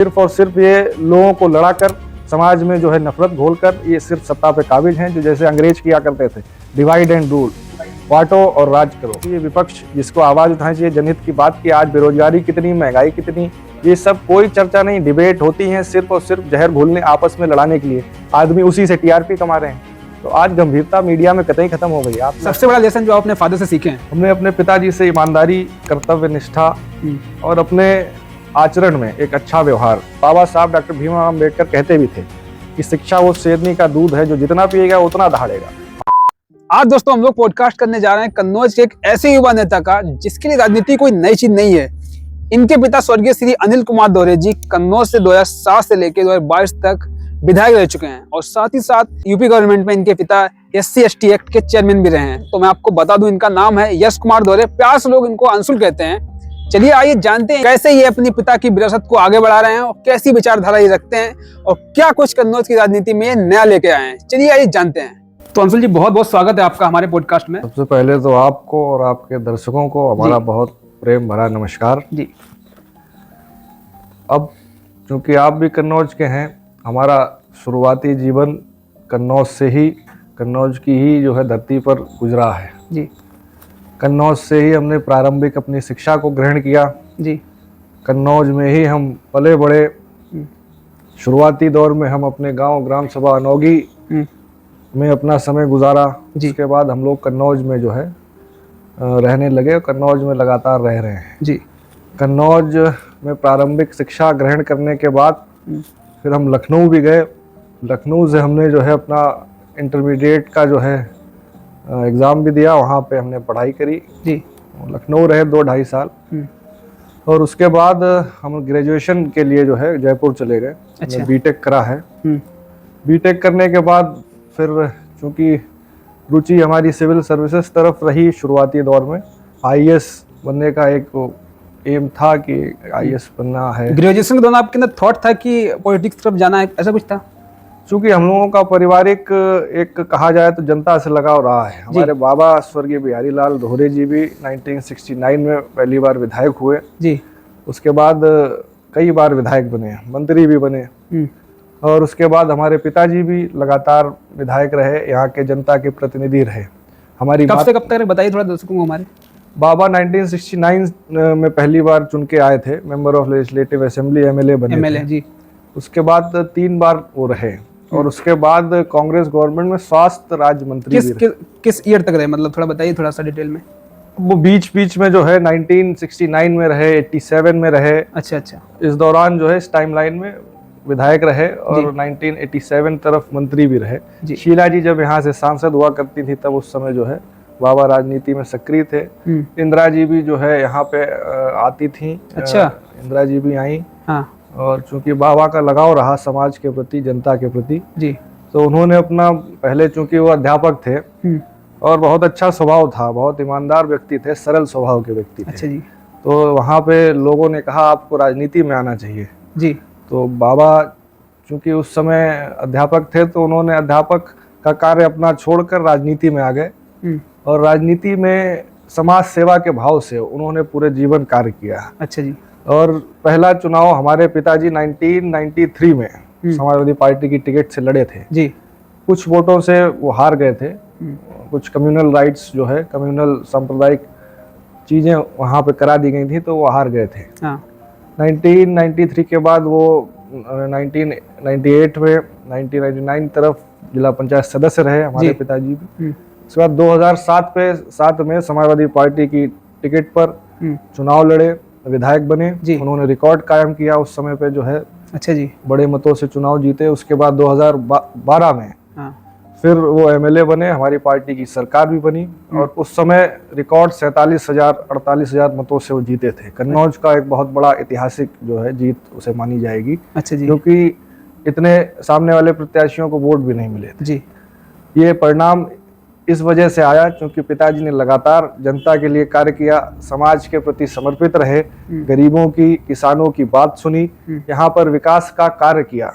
सिर्फ और सिर्फ ये लोगों को लड़ाकर समाज में जो है नफरत घोलकर ये सिर्फ सत्ता पे काबिज हैं, जो जैसे अंग्रेज किया करते थे, डिवाइड एंड रूल, बांटो और राज करो। ये विपक्ष जिसको आवाज उठानी चाहिए जनहित की बात की, आज बेरोजगारी कितनी, महंगाई कितनी, ये सब कोई चर्चा नहीं, डिबेट होती है सिर्फ और सिर्फ जहर घोलने, आपस में लड़ाने के लिए। आदमी उसी से टीआरपी कमा रहे हैं। तो आज गंभीरता मीडिया में कतई खत्म हो गई। आप सबसे बड़ा लेसन जो आपने फादर से सीखे हैं? हमने अपने पिताजी से ईमानदारी, कर्तव्य निष्ठा और अपने आचरण में एक अच्छा व्यवहार। बाबा साहब डॉक्टर भीमराव अम्बेडकर कहते भी थे कि शिक्षा वो शेरनी का दूध है जो जितना पिएगा उतना दहाड़ेगा। आज दोस्तों हम लोग पॉडकास्ट करने जा रहे हैं कन्नौज के एक ऐसे युवा नेता का जिसके लिए राजनीति कोई नई चीज नहीं है। इनके पिता स्वर्गीय श्री अनिल कुमार दोहरे जी कन्नौज से 2007 से लेकर 2022 तक विधायक रह चुके हैं और साथ ही साथ यूपी गवर्नमेंट में इनके पिता SC/ST एक्ट के चेयरमैन भी रहे हैं। तो मैं आपको बता दूं, इनका नाम है यश कुमार दोहरे। प्यार से लोग इनको अंशुल कहते हैं। चलिए आइए जानते हैं कैसे ये अपने पिता की विरासत को आगे बढ़ा रहे हैं और कैसी विचारधारा ये रखते हैं और क्या कुछ कन्नौज की राजनीति में नया लेके आए हैं। चलिए आइए जानते हैं। तो अंशुल जी, बहुत बहुत स्वागत है आपका हमारे पॉडकास्ट में। सबसे पहले तो आपको और आपके दर्शकों को हमारा बहुत प्रेम भरा नमस्कार जी। अब चूंकि आप भी कन्नौज के हैं, हमारा शुरुआती जीवन कन्नौज से ही, कन्नौज की ही जो है धरती पर गुजरा है जी। कन्नौज से ही हमने प्रारंभिक अपनी शिक्षा को ग्रहण किया जी। कन्नौज में ही हम पले बड़े। शुरुआती दौर में हम अपने गांव ग्राम सभा अनोगी में अपना समय गुजारा। उसके बाद हम लोग कन्नौज में जो है रहने लगे और कन्नौज में लगातार रह रहे हैं जी। कन्नौज में प्रारंभिक शिक्षा ग्रहण करने के बाद फिर हम लखनऊ भी गए। लखनऊ से हमने जो है अपना इंटरमीडिएट का जो है एग्ज़ाम भी दिया, वहाँ पे हमने पढ़ाई करी जी। लखनऊ रहे 2-2.5 साल। और उसके बाद हम ग्रेजुएशन के लिए जो है जयपुर चले गए। अच्छा। बीटेक करा है। बीटेक करने के बाद फिर चूँकि रुचि हमारी सिविल सर्विसेज तरफ रही, शुरुआती दौर में IAS बनने का एक एम था कि IAS बनना है। ग्रेजुएशन के दौरान आपके अंदर थॉट था कि पॉलिटिक्स तरफ जाना है, ऐसा कुछ था? चूँकि हम लोगों का पारिवारिक एक कहा जाए तो जनता से लगाव रहा है। हमारे बाबा स्वर्गीय बिहारी लाल दोहरे जी भी 1969 में पहली बार विधायक हुए जी। उसके बाद कई बार विधायक बने, मंत्री भी बने। और उसके बाद हमारे पिताजी भी लगातार विधायक रहे, यहाँ के जनता के प्रतिनिधि रहे। हमारी कब से कब तक बताइए थोड़ा दर्शकों को हमारे। बाबा 1969 में पहली बार चुन के आए थे, member of legislative assembly, MLA बने थे। जी। उसके बाद 3 बार वो रहे और उसके बाद कांग्रेस गवर्नमेंट में स्वास्थ्य राज्य मंत्री भी रहे। किस ईयर तक रहे, मतलब थोड़ा बताइए थोड़ा सा डिटेल में। वो बीच में जो है 1969 में रहे, 87 में रहे। अच्छा। इस दौरान जो है इस टाइमलाइन में विधायक रहे और 1987 तरफ मंत्री भी रहे। शीला जी जब यहाँ से सांसद हुआ करती थी तब उस समय जो है बाबा राजनीति में सक्रिय थे। इंदिरा जी भी जो है यहाँ पे आती थी। अच्छा। इंदिरा जी भी आई। हाँ। और चूंकि बाबा का लगाव रहा समाज के प्रति, जनता के प्रति जी, तो उन्होंने अपना पहले, चूंकि वो अध्यापक थे और बहुत अच्छा स्वभाव था, बहुत ईमानदार व्यक्ति थे, सरल स्वभाव के व्यक्ति थे। अच्छा जी। तो वहाँ पे लोगों ने कहा आपको राजनीति में आना चाहिए जी। तो बाबा चूंकि उस समय अध्यापक थे तो उन्होंने अध्यापक का कार्य अपना छोड़कर राजनीति में आ गए और राजनीति में समाज सेवा के भाव से उन्होंने पूरे जीवन कार्य किया। अच्छा जी। और पहला चुनाव हमारे पिताजी 1993 में समाजवादी पार्टी की टिकट से लड़े थे जी। कुछ वोटों से वो हार गए थे। कुछ कम्युनल राइट्स जो है, कम्युनल सांप्रदायिक चीज़ें वहाँ पे करा दी गई थी तो वो हार गए थे। 1993 के बाद वो 1998 में 1999 तरफ जिला पंचायत सदस्य रहे हमारे पिताजी भी। उसके बाद 2007 में समाजवादी पार्टी की टिकट पर चुनाव लड़े, विधायक बने। उन्होंने रिकॉर्ड कायम किया उस समय पे जो है। अच्छा जी। बड़े मतों से चुनाव जीते। उसके बाद 2012 में फिर वो MLA बने, हमारी पार्टी की सरकार भी बनी और उस समय रिकॉर्ड 47,000-48,000 मतों से वो जीते थे। कन्नौज का एक बहुत बड़ा ऐतिहासिक जो है जीत उसे मानी जाएगी। अच्छा जी। क्योंकि इतने सामने वाले प्रत्याशियों को वोट भी नहीं मिले थे जी। ये परिणाम इस वजह से आया क्योंकि पिताजी ने लगातार जनता के लिए कार्य किया, समाज के प्रति समर्पित रहे, गरीबों की, किसानों की बात सुनी, यहाँ पर विकास का कार्य किया,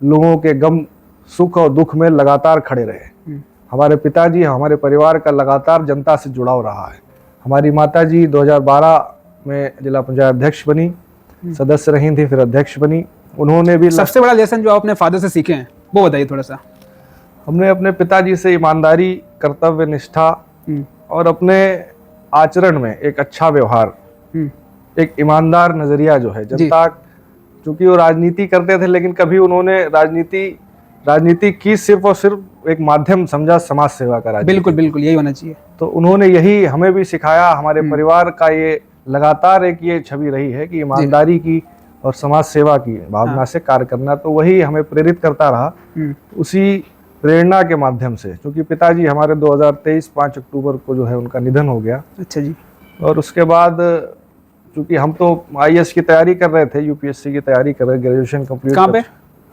लोगों के गम सुख और दुख में लगातार खड़े रहे। हमारे पिताजी, हमारे परिवार का लगातार जनता से जुड़ाव रहा है। हमारी माताजी 2012 में जिला पंचायत अध्यक्ष बनी सदस्य रही थी, फिर अध्यक्ष बनी। उन्होंने भी सबसे बड़ा लेसन जो आप अपने फादर से सीखे हैं वो बताइए थोड़ा सा। हमने अपने पिताजी से ईमानदारी, कर्तव्य निष्ठा और अपने आचरण में एक अच्छा व्यवहार, एक ईमानदार नजरिया जो है जनता, क्योंकि वो राजनीति करते थे लेकिन कभी उन्होंने राजनीति की सिर्फ और सिर्फ एक माध्यम समझा समाज सेवा का। बिल्कुल बिल्कुल, यही होना चाहिए। तो उन्होंने यही हमें भी सिखाया। हमारे परिवार का ये लगातार एक ये छवि रही है कि ईमानदारी की और समाज सेवा की भावना से कार्य करना, तो वही हमें प्रेरित करता रहा। उसी प्रेरणा के माध्यम से, क्योंकि पिताजी हमारे 2023 5 अक्टूबर को जो है उनका निधन हो गया। अच्छा जी। और उसके बाद क्योंकि हम तो आईएएस की तैयारी कर रहे थे, यूपीएससी की तैयारी कर रहे, ग्रेजुएशन कंप्लीट। कहाँ पे?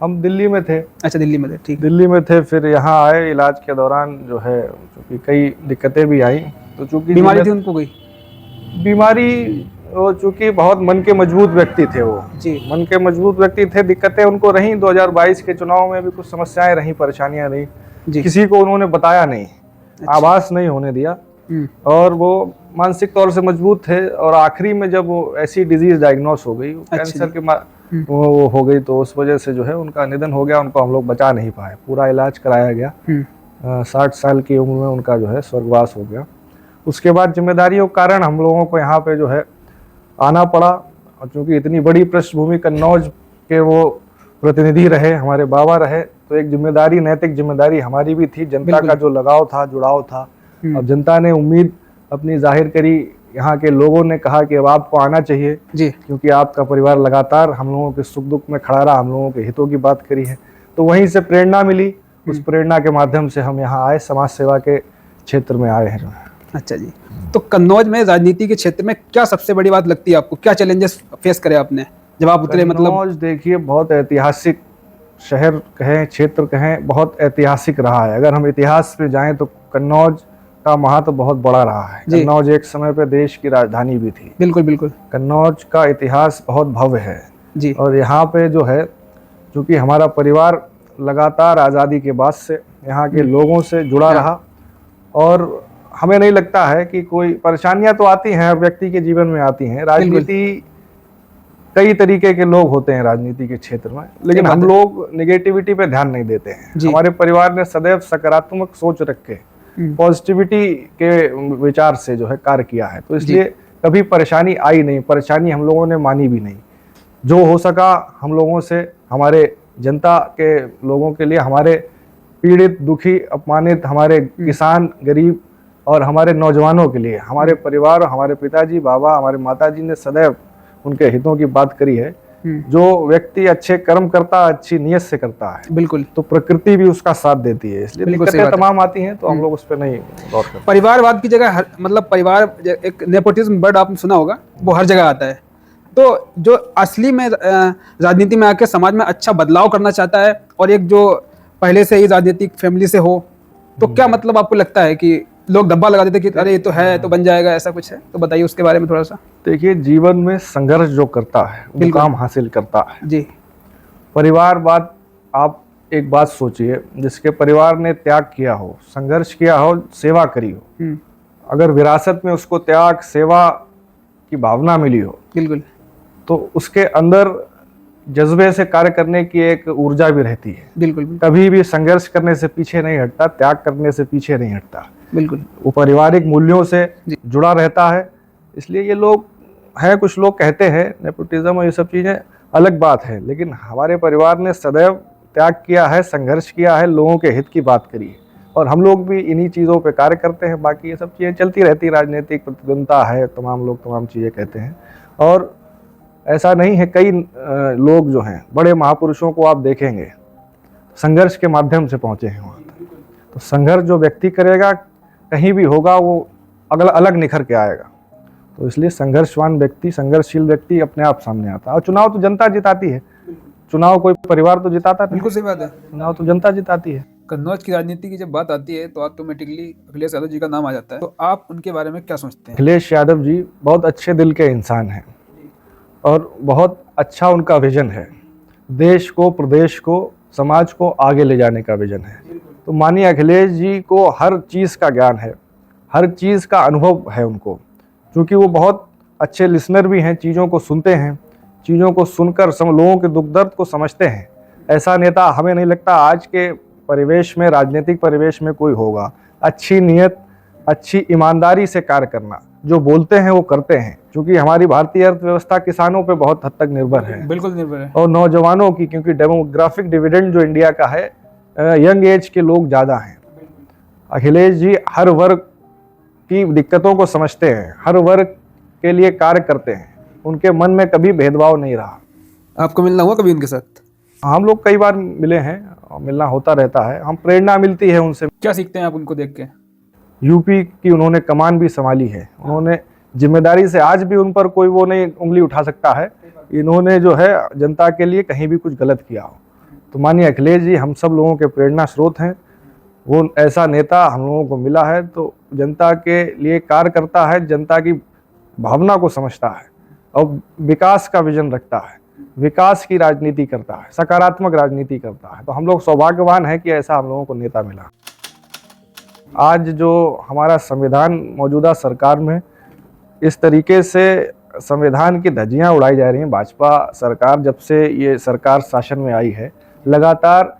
हम दिल्ली में थे। अच्छा, दिल्ली में थे, ठीक। दिल्ली में थे, फिर यहाँ आए। इलाज के दौरान जो है क्योंकि कई दिक्कतें भी आई, तो चूंकि बीमारी थी उनको कोई? बीमारी, वो चूंकि बहुत मन के मजबूत व्यक्ति थे, वो जी मन के मजबूत व्यक्ति थे। दिक्कतें उनको रहीं, 2022 के चुनाव में भी कुछ समस्याएं रहीं, परेशानियां रहीं। किसी को उन्होंने बताया नहीं, आभास नहीं होने दिया, और वो मानसिक तौर से मजबूत थे। और आखिरी में जब वो ऐसी डिजीज डायग्नोस हो गई, कैंसर की वो हो गई, तो उस वजह से जो है उनका निधन हो गया। उनको हम लोग बचा नहीं पाए, पूरा इलाज कराया गया। 60 साल की उम्र में उनका जो है स्वर्गवास हो गया। उसके बाद जिम्मेदारियों के कारण हम लोगों को यहाँ पे जो है आना पड़ा, और चूंकि इतनी बड़ी पृष्ठभूमि, कन्नौज के वो प्रतिनिधि रहे, हमारे बाबा रहे, तो एक जिम्मेदारी, नैतिक जिम्मेदारी हमारी भी थी। जनता का जो लगाव था, जुड़ाव था, अब जनता ने उम्मीद अपनी जाहिर करी। यहाँ के लोगों ने कहा कि अब आपको आना चाहिए जी, क्योंकि आपका परिवार लगातार हम लोगों के सुख दुख में खड़ा रहा, हम लोगों के हितों की बात करी है। तो वहीं से प्रेरणा मिली, उस प्रेरणा के माध्यम से हम यहाँ आए, समाज सेवा के क्षेत्र में आए हैं। अच्छा जी। तो कन्नौज में राजनीति के क्षेत्र में क्या सबसे बड़ी बात लगती है आपको? क्या चैलेंजेस फेस करे आपने जब आप उतरे? कन्नौज देखिए बहुत ऐतिहासिक शहर कहें, क्षेत्र कहें, बहुत ऐतिहासिक रहा है। अगर हम इतिहास पे जाएं तो कन्नौज का महत्व बहुत बड़ा रहा है। कन्नौज एक समय पे देश की राजधानी भी थी। बिल्कुल बिल्कुल। कन्नौज का इतिहास बहुत भव्य है जी। और यहाँ पे जो है, क्योंकि हमारा परिवार लगातार आज़ादी के बाद से यहाँ के लोगों से जुड़ा रहा, और हमें नहीं लगता है कि कोई परेशानियां तो आती हैं, व्यक्ति के जीवन में आती हैं। राजनीति, कई तरीके के लोग होते हैं राजनीति के क्षेत्र में, लेकिन हम लोग नेगेटिविटी पे ध्यान नहीं देते हैं। हमारे परिवार ने सदैव सकारात्मक सोच रख के, पॉजिटिविटी के विचार से जो है कार्य किया है, तो इसलिए कभी परेशानी आई नहीं। परेशानी हम लोगों ने मानी भी नहीं। जो हो सका हम लोगों से, हमारे जनता के लोगों के लिए, हमारे पीड़ित, दुखी, अपमानित, हमारे किसान, गरीब और हमारे नौजवानों के लिए, हमारे परिवार, हमारे पिताजी, बाबा, हमारे माताजी ने सदैव उनके हितों की बात करी है। जो व्यक्ति अच्छे कर्म करता, अच्छी नियत से करता है, बिल्कुल, तो प्रकृति भी उसका साथ देती है। इसलिए दिक्कतें तमाम आती हैं, तो हम लोग उस पर नहीं गौर करते। परिवारवाद की जगह मतलब परिवार, एक नेपोटिज्म वर्ड आपने सुना होगा, वो हर जगह आता है। तो जो असली में राजनीति में आके समाज में अच्छा बदलाव करना चाहता है, और एक जो पहले से ही राजनीतिक फैमिली से हो, तो क्या मतलब आपको लगता है कि लोग डब्बा लगा देते कि अरे ये तो है तो बन जाएगा, ऐसा कुछ है? तो बताइए उसके बारे में थोड़ा सा। देखिए, जीवन में संघर्ष जो करता है वो काम हासिल करता है जी। परिवारवाद, आप एक बात सोचिए, जिसके परिवार ने त्याग किया हो, संघर्ष किया हो, सेवा करी हो, अगर विरासत में उसको त्याग, सेवा की भावना मिली हो, बिल्कुल, तो उसके अंदर जज्बे से कार्य करने की एक ऊर्जा भी रहती है। बिल्कुल, कभी भी संघर्ष करने से पीछे नहीं हटता, त्याग करने से पीछे नहीं हटता। बिल्कुल, वो पारिवारिक मूल्यों से जुड़ा रहता है। इसलिए ये लोग हैं, कुछ लोग कहते हैं नेपोटिज्म और ये सब चीज़ें अलग बात है, लेकिन हमारे परिवार ने सदैव त्याग किया है, संघर्ष किया है, लोगों के हित की बात करी है, और हम लोग भी इन्हीं चीज़ों पे कार्य करते हैं। बाकी ये सब चीज़ें चलती रहती, राजनीतिक प्रतिद्वंदता है, तमाम लोग तमाम चीज़ें कहते हैं, और ऐसा नहीं है। कई लोग जो हैं, बड़े महापुरुषों को आप देखेंगे, संघर्ष के माध्यम से पहुँचे हैं वहाँ तक। तो संघर्ष जो व्यक्ति करेगा, कहीं भी होगा, वो अलग निखर के आएगा। तो इसलिए संघर्षवान व्यक्ति, संघर्षशील व्यक्ति अपने आप सामने आता है। और चुनाव तो जनता जिताती है, चुनाव कोई परिवार तो जिताता नहीं। बिल्कुल सही बात है, चुनाव तो जनता जिताती है। कन्नौज की राजनीति की जब बात आती है तो ऑटोमेटिकली अखिलेश यादव जी का नाम आ जाता है। तो आप उनके बारे में क्या सोचते हैं? अखिलेश यादव जी बहुत अच्छे दिल के इंसान हैं, और बहुत अच्छा उनका विजन है। देश को, प्रदेश को, समाज को आगे ले जाने का विजन है। तो मानिए अखिलेश जी को हर चीज़ का ज्ञान है, हर चीज़ का अनुभव है उनको, क्योंकि वो बहुत अच्छे लिसनर भी हैं, चीज़ों को सुनते हैं, चीज़ों को सुनकर लोगों के दुख दर्द को समझते हैं, ऐसा नेता हमें नहीं लगता आज के परिवेश में, राजनीतिक परिवेश में कोई होगा। अच्छी नीयत, अच्छी ईमानदारी से कार्य करना, जो बोलते हैं वो करते हैं, क्योंकि हमारी भारतीय अर्थव्यवस्था किसानों पे बहुत हद तक निर्भर है, बिल्कुल निर्भर है, और नौजवानों की, क्योंकि डेमोग्राफिक डिविडेंड जो इंडिया का है, यंग एज के लोग ज़्यादा हैं। अखिलेश जी हर वर्ग की दिक्कतों को समझते हैं, हर वर्ग के लिए कार्य करते हैं, उनके मन में कभी भेदभाव नहीं रहा। आपको मिलना हुआ कभी उनके साथ? हम लोग कई बार मिले हैं, मिलना होता रहता है, हम प्रेरणा मिलती है उनसे। क्या सीखते हैं आप उनको देख के? यूपी की उन्होंने कमान भी संभाली है, उन्होंने जिम्मेदारी से, आज भी उन पर कोई वो नहीं उंगली उठा सकता है, इन्होंने जो है जनता के लिए कहीं भी कुछ गलत किया हो। तो माननीय अखिलेश जी हम सब लोगों के प्रेरणा स्रोत हैं। वो ऐसा नेता हम लोगों को मिला है तो जनता के लिए कार्य करता है, जनता की भावना को समझता है और विकास का विजन रखता है, विकास की राजनीति करता है, सकारात्मक राजनीति करता है। तो हम लोग सौभाग्यवान हैं कि ऐसा हम लोगों को नेता मिला। आज जो हमारा संविधान मौजूदा सरकार में इस तरीके से संविधान की धज्जियां उड़ाई जा रही हैं, भाजपा सरकार जब से ये सरकार शासन में आई है, लगातार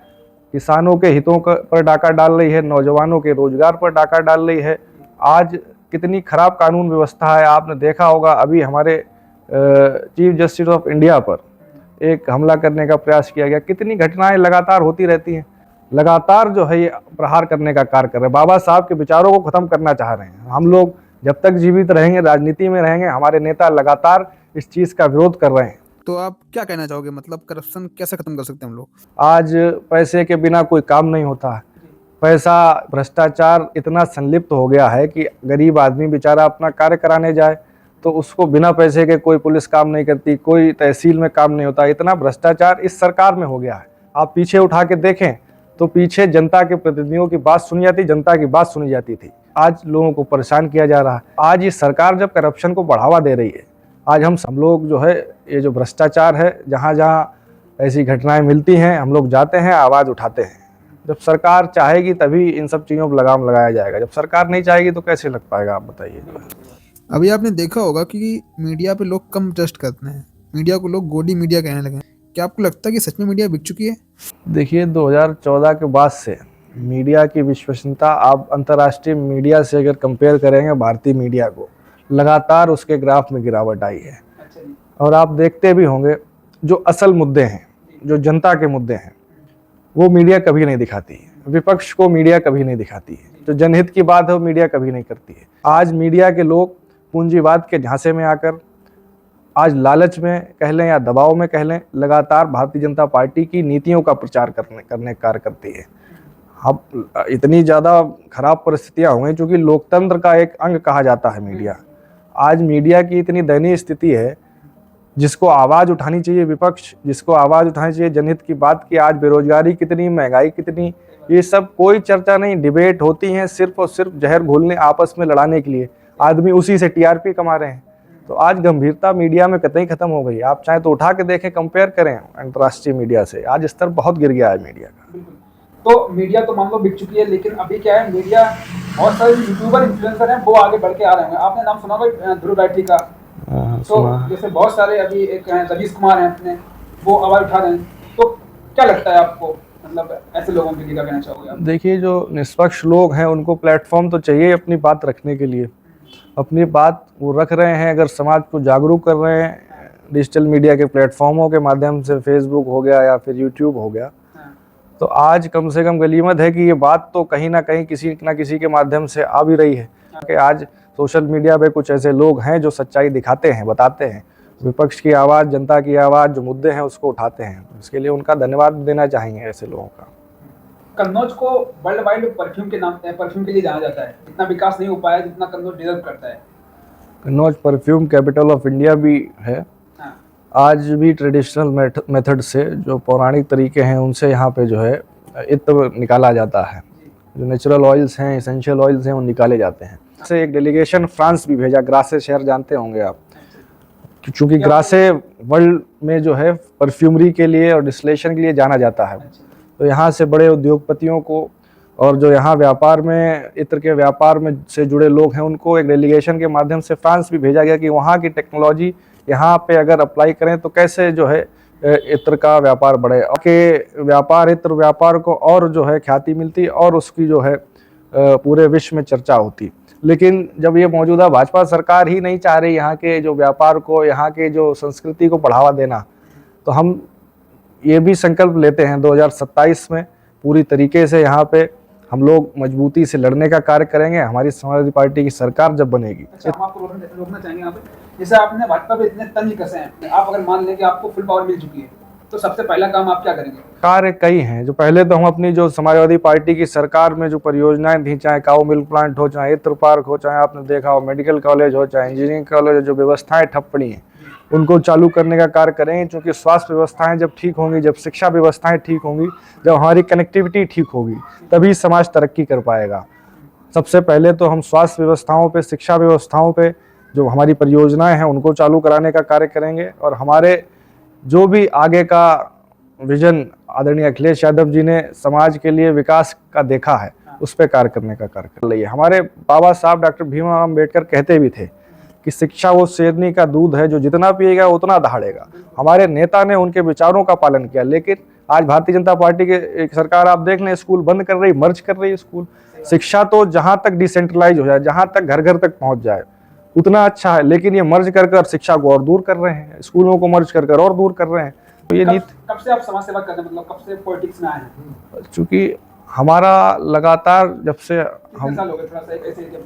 किसानों के हितों पर डाका डाल रही है, नौजवानों के रोजगार पर डाका डाल रही है। आज कितनी खराब कानून व्यवस्था है, आपने देखा होगा अभी हमारे चीफ जस्टिस ऑफ इंडिया पर एक हमला करने का प्रयास किया गया। कितनी घटनाएं लगातार होती रहती हैं, लगातार जो है ये प्रहार करने का कार्य कर रहे हैं, बाबा साहब के विचारों को खत्म करना चाह रहे हैं। हम लोग जब तक जीवित रहेंगे, राजनीति में रहेंगे, हमारे नेता लगातार इस चीज़ का विरोध कर रहे हैं। तो आप क्या कहना चाहोगे, मतलब करप्शन कैसे खत्म कर सकते हैं हम लोग? आज पैसे के बिना कोई काम नहीं होता है। पैसा, भ्रष्टाचार इतना संलिप्त हो गया है कि गरीब आदमी बेचारा अपना कार्य कराने जाए तो उसको बिना पैसे के कोई पुलिस काम नहीं करती, कोई तहसील में काम नहीं होता। इतना भ्रष्टाचार इस सरकार में हो गया है। आप पीछे उठा के देखें तो पीछे जनता के प्रतिनिधियों की बात सुनी जाती, जनता की बात सुनी जाती थी। आज लोगों को परेशान किया जा रहा है। आज ये सरकार जब करप्शन को बढ़ावा दे रही है, आज हम सब लोग जो है ये जो भ्रष्टाचार है, जहाँ जहाँ ऐसी घटनाएं मिलती हैं, हम लोग जाते हैं, आवाज़ उठाते हैं। जब सरकार चाहेगी तभी इन सब चीज़ों पर लगाम लगाया जाएगा, जब सरकार नहीं चाहेगी तो कैसे लग पाएगा, आप बताइए। अभी आपने देखा होगा कि मीडिया पे लोग कम ट्रस्ट करते हैं, मीडिया को लोग गोदी मीडिया कहने लगे हैं। क्या आपको लगता है कि सच में मीडिया बिक चुकी है? देखिए 2014 के बाद से मीडिया की विश्वसनीयता, आप अंतर्राष्ट्रीय मीडिया से अगर कंपेयर करेंगे भारतीय मीडिया को, लगातार उसके ग्राफ में गिरावट आई है। और आप देखते भी होंगे जो असल मुद्दे हैं, जो जनता के मुद्दे हैं, वो मीडिया कभी नहीं दिखाती है। विपक्ष को मीडिया कभी नहीं दिखाती है। जो जनहित की बात है वो मीडिया कभी नहीं करती है। आज मीडिया के लोग पूंजीवाद के झांसे में आकर, आज लालच में कह लें या दबाव में कह लें, लगातार भारतीय जनता पार्टी की नीतियों का प्रचार करने कार्य करती है। अब इतनी ज़्यादा खराब परिस्थितियाँ हो गई, चूँकि लोकतंत्र का एक अंग कहा जाता है मीडिया। आज मीडिया की इतनी दयनीय स्थिति है, जिसको आवाज़ उठानी चाहिए विपक्ष, जिसको आवाज़ उठानी चाहिए जनहित की बात की। आज बेरोजगारी कितनी, महंगाई कितनी, ये सब कोई चर्चा नहीं। डिबेट होती हैं सिर्फ और सिर्फ जहर घोलने, आपस में लड़ाने के लिए। आदमी उसी से टीआरपी कमा रहे हैं। तो आज गंभीरता मीडिया में कतई खत्म हो गई। आप चाहे तो उठा के देखें, कंपेयर करें अंतर्राष्ट्रीय मीडिया से, आज स्तर बहुत गिर गया है मीडिया का। तो मीडिया तो मान लो बिक चुकी है, लेकिन अभी क्या है, मीडिया बहुत सारे यूट्यूबर इन्फ्लुएंसर हैं, वो आगे बढ़ के आ रहे हैं। आपने नाम सुना होगा ध्रुव राठी का? तो जैसे बहुत सारे अभी एक हैं रवीश कुमार हैं अपने, वो आवाज उठा रहे हैं। तो क्या लगता है आपको, मतलब ऐसे लोगों के लिए क्या कहना चाहोगे आप? देखिए जो निष्पक्ष लोग हैं उनको प्लेटफॉर्म तो चाहिए अपनी बात रखने के लिए। अपनी बात वो रख रहे हैं, अगर समाज को जागरूक कर रहे हैं डिजिटल मीडिया के प्लेटफॉर्मों के माध्यम से, फेसबुक हो गया या फिर यूट्यूब हो गया, तो आज कम से कम गनीमत है कि ये बात तो कहीं ना कहीं किसी ना किसी के माध्यम से आ भी रही है। कि आज सोशल मीडिया पे कुछ ऐसे लोग हैं जो सच्चाई दिखाते हैं, बताते हैं, विपक्ष की आवाज़, जनता की आवाज़, जो मुद्दे हैं उसको उठाते हैं। इसके लिए उनका धन्यवाद देना चाहेंगे ऐसे लोगों का। कन्नौज को वर्ल्ड वाइड परफ्यूम के लिए जाना जाता है। इतना विकास नहीं हो पाया जितना कन्नौज डिजर्व करता है। Kannauj perfume capital of India भी है। आज भी ट्रेडिशनल मेथड से, जो पौराणिक तरीके हैं उनसे यहाँ पे जो है इत्र निकाला जाता है। जो नेचुरल ऑयल्स हैं, एसेंशियल ऑयल्स हैं, वो निकाले जाते हैं। से एक डेलीगेशन फ्रांस भी भेजा, ग्रासे शहर जानते होंगे आप, क्योंकि ग्रासे वर्ल्ड में जो है परफ्यूमरी के लिए और डिस्टिलेशन के लिए जाना जाता है। तो यहाँ से बड़े उद्योगपतियों को और जो यहाँ व्यापार में, इत्र के व्यापार में से जुड़े लोग हैं, उनको एक डेलीगेशन के माध्यम से फ्रांस भी भेजा गया कि वहाँ की टेक्नोलॉजी यहाँ पे अगर अप्लाई करें तो कैसे जो है इत्र का व्यापार बढ़े, के व्यापार इत्र व्यापार को और जो है ख्याति मिलती और उसकी जो है पूरे विश्व में चर्चा होती। लेकिन जब ये मौजूदा भाजपा सरकार ही नहीं चाह रही यहाँ के जो व्यापार को, यहाँ के जो संस्कृति को बढ़ावा देना, तो हम ये भी संकल्प लेते हैं 2027 में पूरी तरीके से यहाँ पे हम लोग मजबूती से लड़ने का कार्य करेंगे हमारी समाजवादी पार्टी की सरकार जब बनेगी। अच्छा, हम आपको रोकना चाहेंगे यहाँ पे, जैसे आपने भाजपा पे इतने तंज कसे हैं, आप अगर मान लें कि आपको फुल पावर मिल चुकी है तो सबसे पहला काम आप क्या करेंगे? कार्य कई हैं। जो पहले तो हम अपनी जो समाजवादी पार्टी की सरकार में जो परियोजनाएं थी, चाहे काऊ मिल्क प्लांट हो, चाहे इत्र पार्क हो, चाहे आपने देखा हो मेडिकल कॉलेज हो, चाहे इंजीनियरिंग कॉलेज, जो व्यवस्थाएं ठप पड़ी हैं उनको चालू करने का कार्य करेंगे। क्योंकि स्वास्थ्य व्यवस्थाएं जब ठीक होंगी, जब शिक्षा व्यवस्थाएं ठीक होंगी, जब हमारी कनेक्टिविटी ठीक होगी, तभी समाज तरक्की कर पाएगा। सबसे पहले तो हम स्वास्थ्य व्यवस्थाओं पे, शिक्षा व्यवस्थाओं पे जो हमारी परियोजनाएं हैं उनको चालू कराने का कार्य करेंगे। और हमारे जो भी आगे का विजन आदरणीय अखिलेश यादव जी ने समाज के लिए विकास का देखा है, उस पर कार्य करने का कार्य कर लिया। हमारे बाबा साहब डॉक्टर भीमराव अम्बेडकर कहते भी थे कि शिक्षा वो शेरनी का दूध है जो जितना पिएगा उतना दहाड़ेगा। हमारे नेता ने उनके विचारों का पालन किया। लेकिन आज भारतीय जनता पार्टी की एक सरकार आप देख लें, स्कूल बंद कर रही, मर्ज कर रही है स्कूल। शिक्षा तो जहां तक डिसेंट्रलाइज हो जाए, जहां तक घर घर तक पहुंच जाए उतना अच्छा है, लेकिन ये मर्ज कर शिक्षा को और दूर कर रहे हैं, स्कूलों को मर्ज कर और दूर कर रहे हैं। तो ये नीति कब से आप समाज सेवा कर रहे हैं, मतलब कब से पॉलिटिक्स में आए हैं? चूंकि हमारा लगातार जब से हम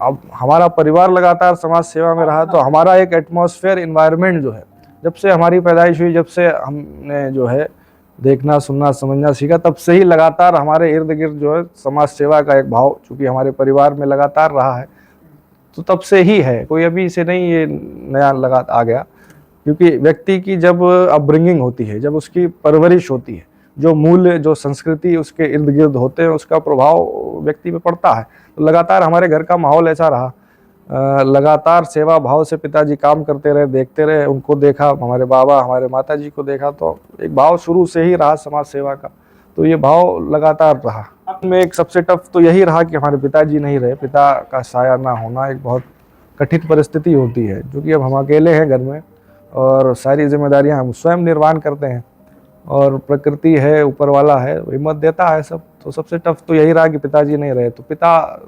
अब हमारा परिवार लगातार समाज सेवा में रहा, तो हमारा एक एटमॉस्फेयर इन्वायरमेंट जो है, जब से हमारी पैदाइश हुई, जब से हमने जो है देखना सुनना समझना सीखा, तब से ही लगातार हमारे इर्द गिर्द जो है समाज सेवा का एक भाव चूंकि हमारे परिवार में लगातार रहा है, तो तब से ही है। कोई अभी से नहीं ये नया लगा आ गया। क्योंकि व्यक्ति की जब अपब्रिंगिंग होती है, जब उसकी परवरिश होती है, जो मूल्य जो संस्कृति उसके इर्द गिर्द होते हैं, उसका प्रभाव व्यक्ति पे पड़ता है। तो लगातार हमारे घर का माहौल ऐसा रहा, लगातार सेवा भाव से पिताजी काम करते रहे, देखते रहे, उनको देखा, हमारे बाबा हमारे माता जी को देखा, तो एक भाव शुरू से ही रहा समाज सेवा का, तो ये भाव लगातार रहा। में एक सबसे टफ तो यही रहा कि हमारे पिताजी नहीं रहे। पिता का साया ना होना एक बहुत कठिन परिस्थिति होती है, क्योंकि अब हम अकेले हैं घर में और सारी जिम्मेदारियां हम स्वयं निर्वाह करते हैं, और प्रकृति है, ऊपर वाला है, हिम्मत देता है सब। तो सबसे टफ तो यही रहा कि पिताजी नहीं रहे। तो पिता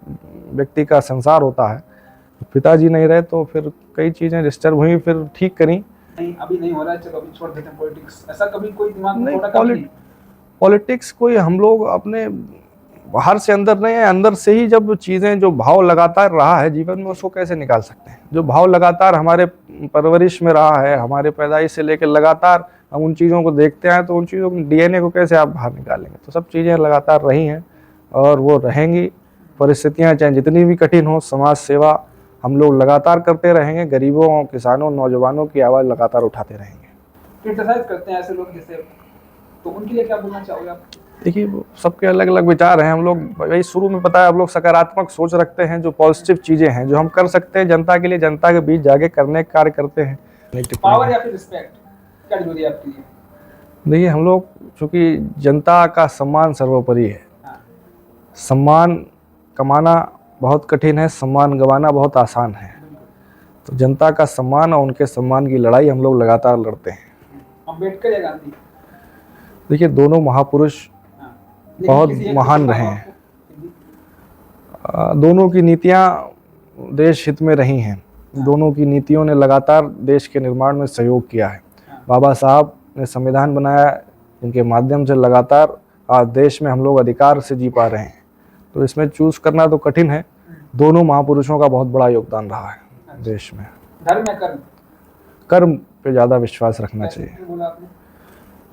व्यक्ति का संसार होता है, पिताजी नहीं रहे तो फिर कई चीज़ें डिस्टर्ब हुई, फिर ठीक करी। नहीं, अभी नहीं हो रहा है, चलो अभी छोड़ देते हैं पॉलिटिक्स, ऐसा कभी कोई दिमाग में नहीं, थोड़ा पॉलिटिक्स कोई हम लोग अपने बाहर से अंदर नहीं है, अंदर से ही जब चीज़ें जो भाव लगातार रहा है जीवन में, उसको कैसे निकाल सकते हैं? जो भाव लगातार हमारे परवरिश में रहा है, हमारे पैदाइश से लेकर लगातार हम उन चीज़ों को देखते हैं, तो उन चीज़ों को डीएनए को कैसे आप बाहर निकालेंगे? तो सब चीज़ें लगातार रही हैं और वो रहेंगी। परिस्थितियाँ चाहे जितनी भी कठिन हो, समाज सेवा हम लोग लगातार करते रहेंगे। गरीबों, किसानों, नौजवानों की आवाज़ लगातार उठाते रहेंगे। क्रिटिसाइज करते हैं ऐसे लोग जैसे, तो उनके लिए क्या बोलना चाहोगे आप? देखिए, सबके अलग अलग विचार हैं। हम लोग वही शुरू में बताया, हम लोग सकारात्मक सोच रखते हैं, जो पॉजिटिव चीज़ें हैं, जो हम कर सकते हैं जनता के लिए, जनता के बीच जाके करने का कार्य करते हैं। पावर या फिर रिस्पेक्ट क्या जरूरी है आपके लिए? देखिए, हम लोग चूँकि जनता का सम्मान सर्वोपरि है। सम्मान कमाना बहुत कठिन है, सम्मान गंवाना बहुत आसान है। तो जनता का सम्मान और उनके सम्मान की लड़ाई हम लोग लगातार लड़ते हैं। अम्बेडकर या गांधी? देखिए, दोनों महापुरुष बहुत महान रहे हैं। दोनों की नीतियां देश हित में रही हैं। दोनों की नीतियों ने लगातार देश के निर्माण में सहयोग किया है। बाबा साहब ने संविधान बनाया, जिनके माध्यम से लगातार आज देश में हम लोग अधिकार से जी पा रहे हैं। तो इसमें चूज करना तो कठिन है। दोनों महापुरुषों का बहुत बड़ा योगदान रहा है देश में। धर्म या कर्म? कर्म पे ज़्यादा विश्वास रखना चाहिए।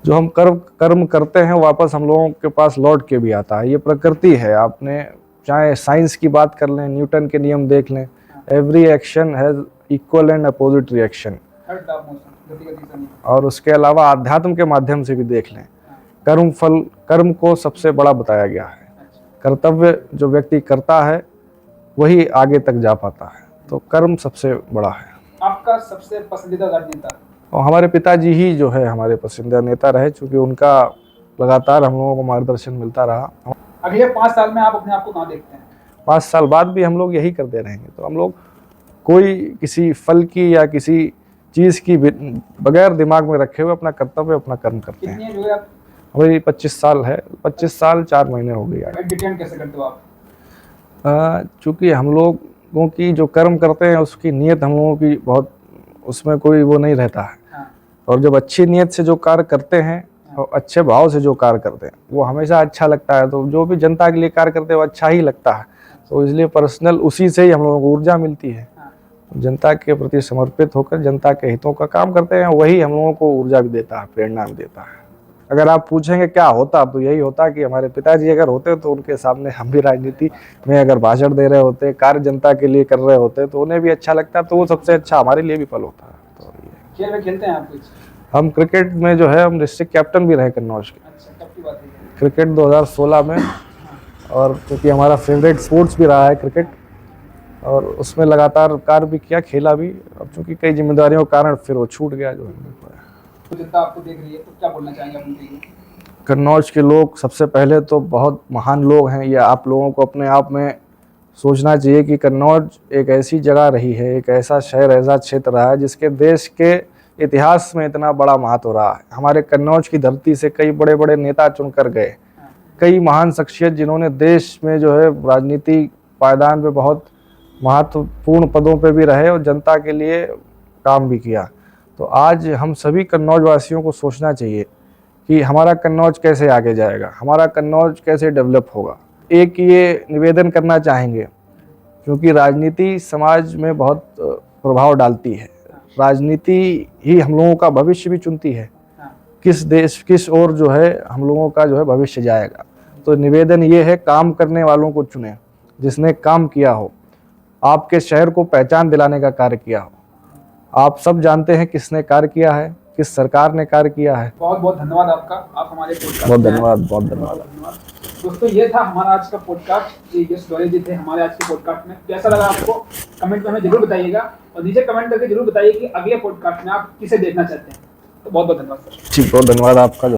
जो हम कर्म करते हैं वापस हम लोगों के पास लौट के भी आता है। ये प्रकृति है। आपने चाहे साइंस की बात कर लें, न्यूटन के नियम देख लें, every action has equal and opposite reaction. और उसके अलावा अध्यात्म के माध्यम से भी देख लें, कर्म को सबसे बड़ा बताया गया है। कर्तव्य जो व्यक्ति करता है वही आगे तक जा पाता है। तो कर्म सबसे बड़ा है। आपका सबसे पसंदीदा राजनेता? और हमारे पिताजी ही जो है हमारे पसंदीदा नेता रहे, क्योंकि उनका लगातार हम लोगों को मार्गदर्शन मिलता रहा। अगले 5 साल में आप अपने आप को कहाँ देखते हैं? 5 साल बाद भी हम लोग यही करते रहेंगे। तो हम लोग कोई किसी फल की या किसी चीज़ की बगैर दिमाग में रखे हुए अपना कर्तव्य अपना कर्म करते हैं। कितनी एज हो गई आप? हमारी 25 साल है, 25 साल 4 महीने हो गए यार। मेडिटेशन कैसे करते हो आप? चूँकि हम लोगों की जो कर्म करते हैं उसकी नीयत हम लोगों की बहुत, उसमें कोई वो नहीं रहता है। हाँ, और जब अच्छी नीयत से जो कार्य करते हैं और अच्छे भाव से जो कार्य करते हैं वो हमेशा अच्छा लगता है। तो जो भी जनता के लिए कार्य करते हैं वो अच्छा ही लगता है। तो इसलिए पर्सनल उसी से ही हम लोगों को ऊर्जा मिलती है। जनता के प्रति समर्पित होकर जनता के हितों का काम करते हैं, वही हम लोगों को ऊर्जा भी देता है, प्रेरणा भी देता है। अगर आप पूछेंगे क्या होता, तो यही होता कि हमारे पिताजी अगर होते तो उनके सामने हम भी राजनीति में अगर भाषण दे रहे होते, कार्य जनता के लिए कर रहे होते, तो उन्हें भी अच्छा लगता, तो वो सबसे अच्छा हमारे लिए भी फल होता है। तो ये खेल में खेलते हैं आप कुछ? हम क्रिकेट में जो है हम डिस्ट्रिक्ट कैप्टन भी रहे कन्नौज के। अच्छा, कब की बात है ये? क्रिकेट 2016 में, और क्योंकि हमारा फेवरेट स्पोर्ट्स भी रहा है क्रिकेट, और उसमें लगातार कार्य भी किया, खेला भी। अब चूंकि कई जिम्मेदारियों के कारण फिर वो छूट गया जो है। तो जनता आपको देख रही है तो क्या बोलना चाहेंगे अपने लिए? कन्नौज के लोग सबसे पहले तो बहुत महान लोग हैं। ये आप लोगों को अपने आप में सोचना चाहिए कि कन्नौज एक ऐसी जगह रही है, एक ऐसा शहर, ऐसा क्षेत्र रहा है जिसके देश के इतिहास में इतना बड़ा महत्व रहा है। हमारे कन्नौज की धरती से कई बड़े बड़े नेता चुनकर गए, कई महान शख्सियत जिन्होंने देश में जो है राजनीति पायदान पे बहुत महत्वपूर्ण पदों पे भी रहे और जनता के लिए काम भी किया। तो आज हम सभी कन्नौज वासियों को सोचना चाहिए कि हमारा कन्नौज कैसे आगे जाएगा, हमारा कन्नौज कैसे डेवलप होगा। एक ये निवेदन करना चाहेंगे, क्योंकि राजनीति समाज में बहुत प्रभाव डालती है। राजनीति ही हम लोगों का भविष्य भी चुनती है, किस देश किस ओर जो है हम लोगों का जो है भविष्य जाएगा। तो निवेदन ये है, काम करने वालों को चुने, जिसने काम किया हो, आपके शहर को पहचान दिलाने का कार्य किया हो। आप सब जानते हैं किसने कार्य किया है, किस सरकार ने कार्य किया है। बहुत बहुत धन्यवाद आपका, आप हमारे पॉडकास्ट बहुत में आए। धन्यवाद, बहुत धन्यवाद। दोस्तों, ये था हमारा आज का पॉडकास्ट। ये यश दौरे जी थे हमारे आज के पॉडकास्ट में। कैसा लगा आपको कमेंट में हमें जरूर बताइएगा, और नीचे कमेंट करके जरूर बताइए कि अगले पॉडकास्ट में आप किसे देखना चाहते हैं। तो बहुत बहुत धन्यवाद सर। ठीक, बहुत धन्यवाद आपका।